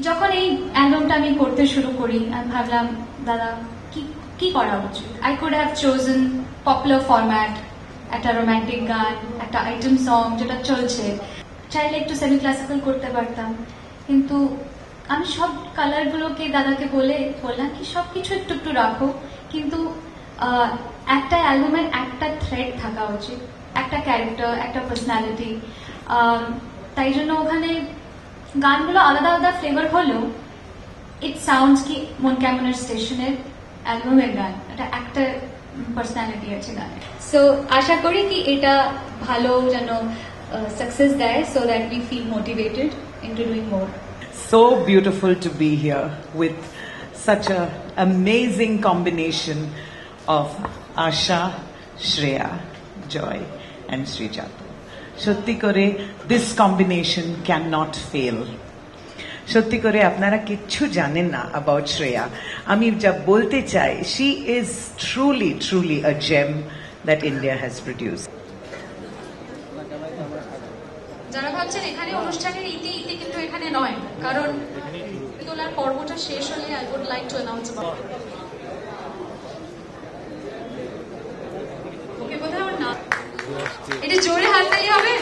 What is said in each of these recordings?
যখন এই অ্যালবামটা আমি করতে শুরু করি আমি ভাবলাম দাদা কি করা উচিত। I could have chosen popular format, একটা রোম্যান্টিক গান, একটা আইটেম সং যেটা চলছে, চাইলে একটু সেমি ক্লাসিক্যাল করতে পারতাম, কিন্তু আমি সব কালারগুলোকে দাদাকে বললাম কি সবকিছু একটু একটু রাখো, কিন্তু একটা অ্যালবামের একটা থ্রেড থাকা উচিত, একটা ক্যারেক্টার, একটা পার্সোনালিটি। তাই জন্য ওখানে গানগুলো আলাদা আলাদা ফ্লেভার হলেও ইট সাউন্ডস কি মন কেমনের স্টেশনের অ্যালবামের গান, এটা একটা পার্সোনালিটি আছে গানে। সো আশা করি কি এটা ভালো যেন সাকসেস দেয়, so that we feel motivated into doing more. So beautiful to be here with such an amazing combination of Asha, Shreya, Joy and Srijata. সত্যি করে this combination cannot fail. সত্যি করে আপনারা কিচ্ছু জানেন না about Shreya. আমি যা বলতে চাই, she is truly a gem that India has produced. যারা ভাবছেন এখানে অনুষ্ঠানের ইতি কিন্তু এখানে নয়, কারণ তোলার পর্বটা শেষ হলে I would like to announce about okay কোথাও না, এটা জোরে হাততালি হবে।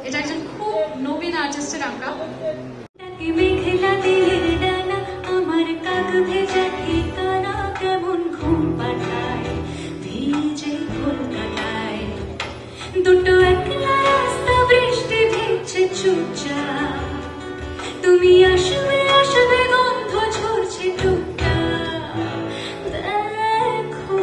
এটা একজন খুব নবীন আর্টিস্টের আমরা। মেঘলা দিলের ডানা আমার কাক ভেজা ঠিকানা কেমন ঘুম পাঠায় ভিজে কলকাতায়, দুটো একলা রাস্তা বৃষ্টি ভিজছে চুপচাপ, তুমি আসবে আসবে গন্ধ ঝরছে টুকটাক, দেখো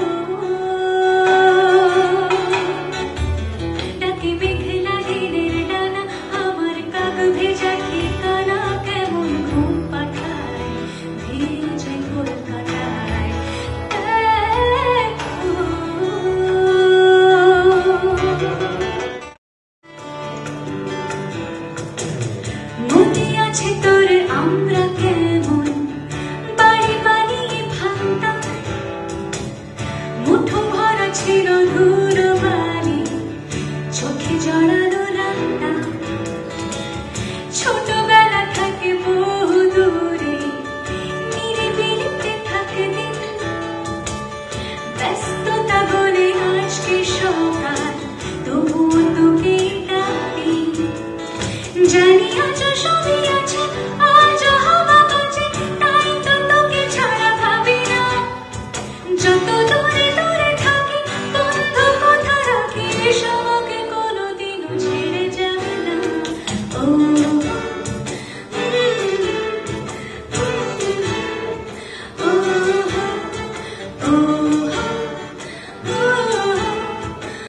ডাকে মেঘলা দিলের ডানা আমার কাক ভেজা ঠিকানা কেমন ঘুম পাঠায় ভিজে কলকাতায়, দেখো। মনে আছে তোর আমরা কেমন বাড়ি বানিয়ে ভাঙতাম, মুঠো ভরা ছিল ধুর বালি, চোখে জড়ানো রাখতাম, ছোটবেলা থাকে বহু দূরে নিরিবিলিতে থাকে দিন, ব্যস্ততা বলে আজকে সকাল তবুও তোকে ডাকি, জানি আজ সবই আছে